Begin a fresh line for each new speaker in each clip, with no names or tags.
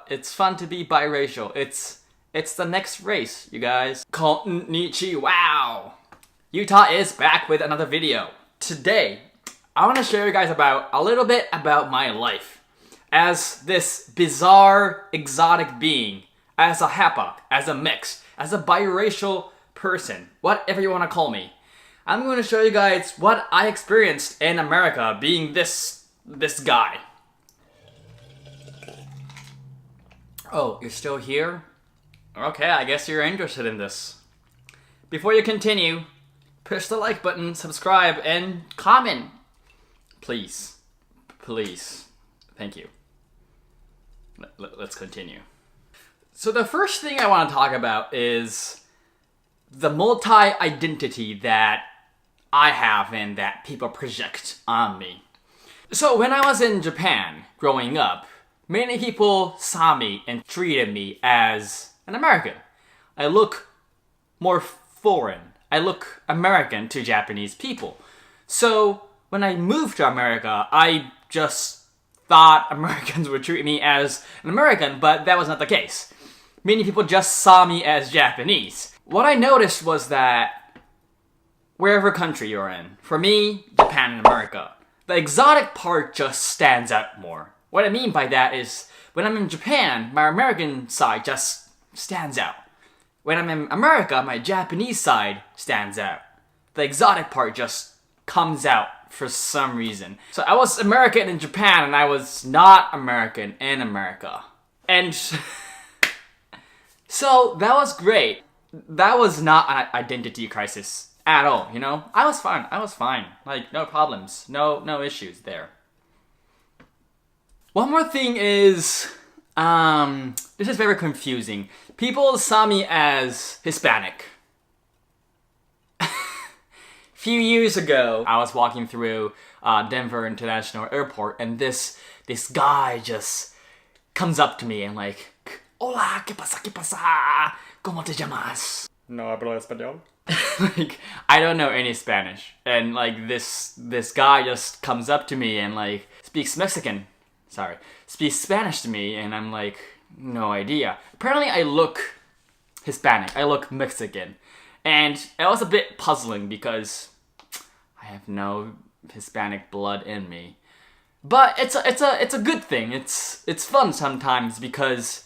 It's fun to be biracial. It's the next race, you guys. Konnichiwa! Utah is back with another video. Today, I want to share you guys a little bit about my life as this bizarre, exotic being, as a Hapa, as a mix, as a biracial person, whatever you want to call me. I'm going to show you guys what I experienced in America being this guy. Oh, you're still here? Okay, I guess you're interested in this. Before you continue, push the like button, subscribe, and comment. Please. Please. Thank you. Let's continue. So the first thing I want to talk about is the multi-identity that I have and that people project on me. So when I was in Japan growing up, many people saw me and treated me as an American. I look more foreign. I look American to Japanese people. So when I moved to America, I just thought Americans would treat me as an American, but that was not the case. Many people just saw me as Japanese. What I noticed was that wherever country you're in, for me, Japan and America, the exotic part just stands out more. What I mean by that is, when I'm in Japan, my American side just stands out. When I'm in America, my Japanese side stands out. The exotic part just comes out for some reason. So I was American in Japan, and I was not American in America. And so that was great. That was not an identity crisis at all, you know? I was fine. Like, no problems. No issues there. One more thing is, this is very confusing. People saw me as Hispanic. Few years ago, I was walking through Denver International Airport, and this guy just comes up to me and like, "Hola, ¿qué pasa? ¿Cómo te llamas?" No hablo español. Like, I don't know any Spanish, and like this guy just comes up to me and like speaks Spanish to me, and I'm like, no idea. Apparently I look Hispanic, I look Mexican, and it was a bit puzzling because I have no Hispanic blood in me. But it's a good thing. It's fun sometimes because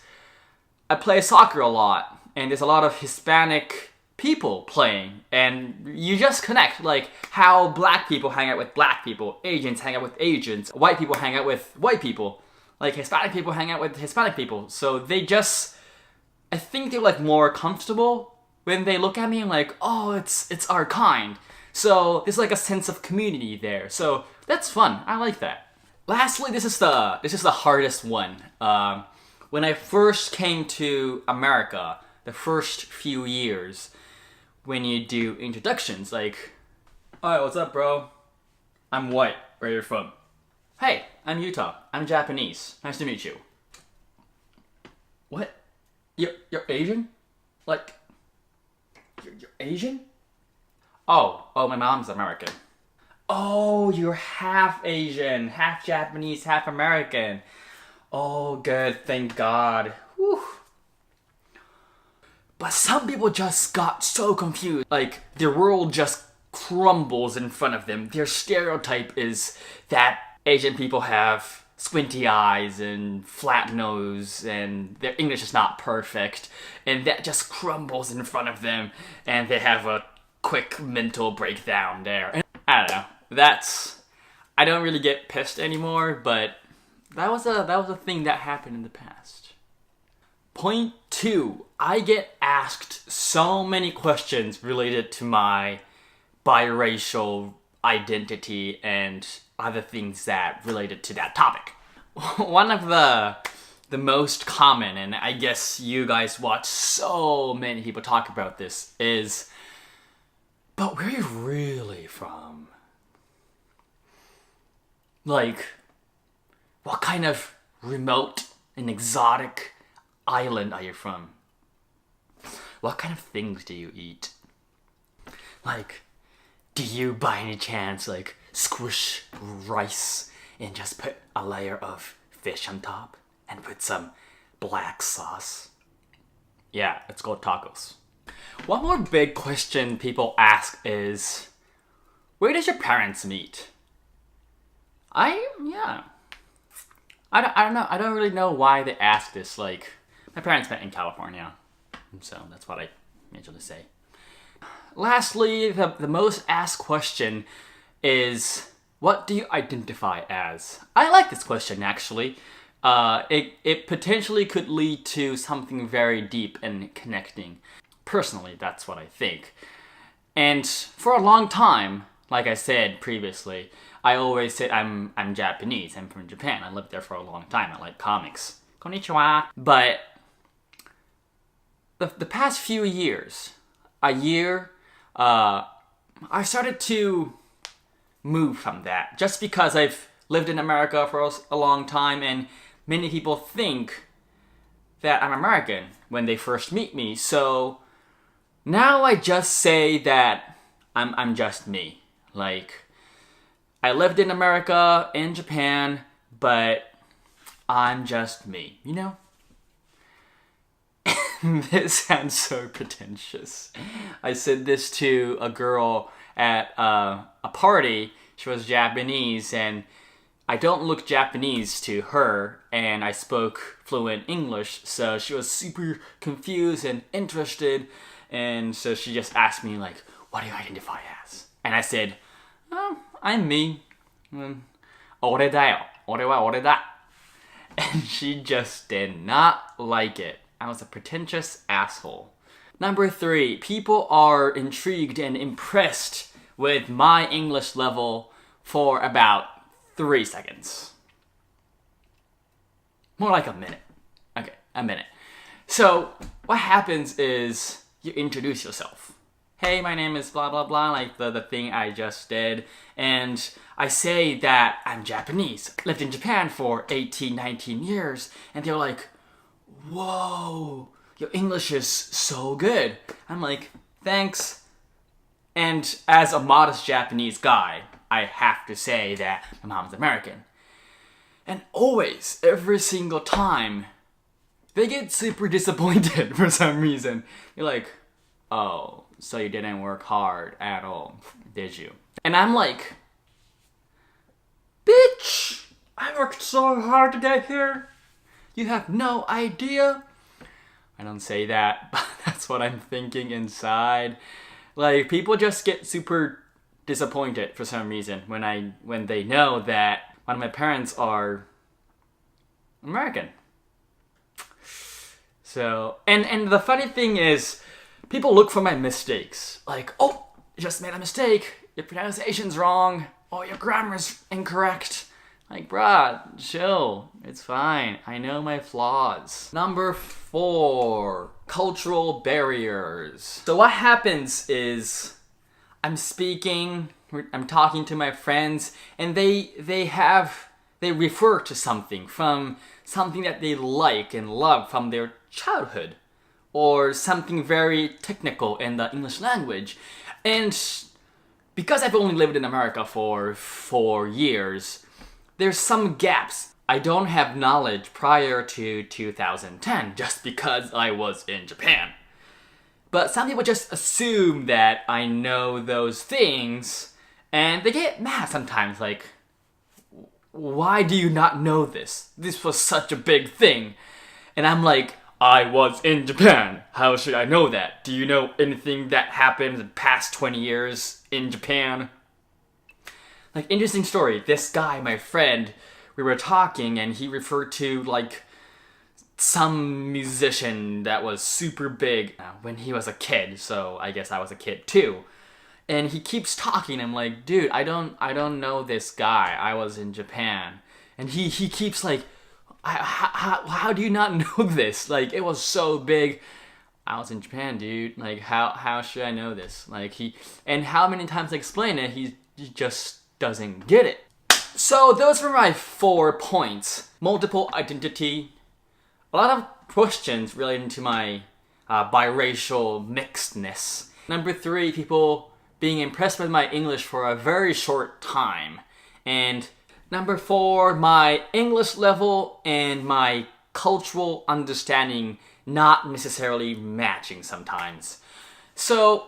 I play soccer a lot, and there's a lot of Hispanic people playing, and you just connect, like how black people hang out with black people, Asians hang out with Asians, white people hang out with white people, like Hispanic people hang out with Hispanic people. So they just, I think they're like more comfortable when they look at me and like, oh, it's our kind. So there's like a sense of community there. So that's fun. I like that. Lastly, this is the hardest one. When I first came to America, the first few years, when you do introductions, like, "Alright, what's up, bro? I'm white. Where are you from?" "Hey, I'm Utah. I'm Japanese. Nice to meet you." "What? You're Asian? Like, you're Asian?" Oh, my mom's American." "Oh, you're half Asian, half Japanese, half American. Oh, good, thank God." Whew. But some people just got so confused. Like, their world just crumbles in front of them. Their stereotype is that Asian people have squinty eyes and flat nose, and their English is not perfect, and that just crumbles in front of them, and they have a quick mental breakdown there. And I don't know. I don't really get pissed anymore, but that was a thing that happened in the past. Point 2, I get asked so many questions related to my biracial identity and other things that related to that topic. One of the most common, and I guess you guys watch so many people talk about this, is, "But where are you really from? Like, what kind of remote and exotic island are you from? What kind of things do you eat? Like, do you by any chance like squish rice and just put a layer of fish on top and put some black sauce. Yeah, it's called tacos. One more big question people ask is, where did your parents meet? I don't know. I don't really know why they ask this. Like, my parents met in California, so that's what I usually say. Lastly, the most asked question is, what do you identify as? I like this question, actually. It potentially could lead to something very deep and connecting. Personally, that's what I think. And for a long time, like I said previously, I always said I'm Japanese. I'm from Japan. I lived there for a long time. I like comics. Konnichiwa. But the past few years, I started to move from that. Just because I've lived in America for a long time, and many people think that I'm American when they first meet me. So now I just say that I'm just me. Like, I lived in America and Japan, but I'm just me, you know? This sounds so pretentious. I said this to a girl at a party. She was Japanese, and I don't look Japanese to her, and I spoke fluent English, so she was super confused and interested, and so she just asked me, like, what do you identify as? And I said, oh, I'm me. 俺だよ。俺は俺だ. And she just did not like it. I was a pretentious asshole. Number 3, people are intrigued and impressed with my English level for about 3 seconds. More like a minute. Okay, a minute. So, what happens is you introduce yourself. Hey, my name is blah blah blah, like the thing I just did. And I say that I'm Japanese. Lived in Japan for 18, 19 years. And they're like, whoa, your English is so good. I'm like, thanks. And as a modest Japanese guy, I have to say that my mom's American. And always, every single time, they get super disappointed for some reason. You're like, oh, so you didn't work hard at all, did you? And I'm like, bitch, I worked so hard to get here. You have no idea. I don't say that, but that's what I'm thinking inside. Like, people just get super disappointed for some reason when they know that one of my parents are American. So, and the funny thing is, people look for my mistakes. Like, oh, you just made a mistake. Your pronunciation's wrong. Oh, your grammar's incorrect. Like, bruh, chill. It's fine. I know my flaws. Number 4, cultural barriers. So what happens is, I'm talking to my friends, and they refer to something from something that they like and love from their childhood, or something very technical in the English language. And because I've only lived in America for 4 years, there's some gaps. I don't have knowledge prior to 2010 just because I was in Japan. But some people just assume that I know those things, and they get mad sometimes, like, why do you not know this? This was such a big thing. And I'm like, I was in Japan. How should I know that? Do you know anything that happened in the past 20 years in Japan? Like, interesting story. This guy, my friend, we were talking, and he referred to, like, some musician that was super big when he was a kid. So I guess I was a kid too. And he keeps talking. I'm like, dude, I don't know this guy. I was in Japan. And he keeps like, how do you not know this? Like, it was so big. I was in Japan, dude. Like, how should I know this? Like, and how many times I explain it, he just doesn't get it. So those were my 4 points. Multiple identity. A lot of questions relating to my biracial mixedness. Number 3, people being impressed with my English for a very short time. And number 4, my English level and my cultural understanding not necessarily matching sometimes. So,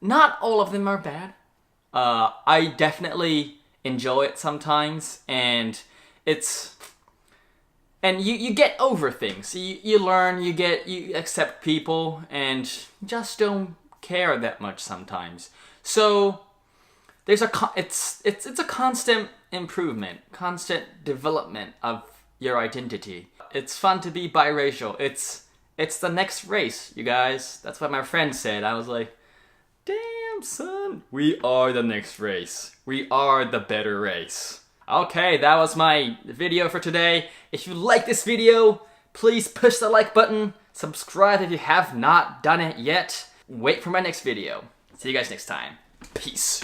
not all of them are bad. I definitely enjoy it sometimes, and you get over things. You learn, you accept people, and just don't care that much sometimes. So it's a constant improvement, constant development of your identity. It's fun to be biracial. It's the next race, you guys. That's what my friend said. I was like, damn, son, we are the next race. We are the better race. Okay, that was my video for today. If you like this video, please push the like button. Subscribe if you have not done it yet. Wait for my next video. See you guys next time. Peace.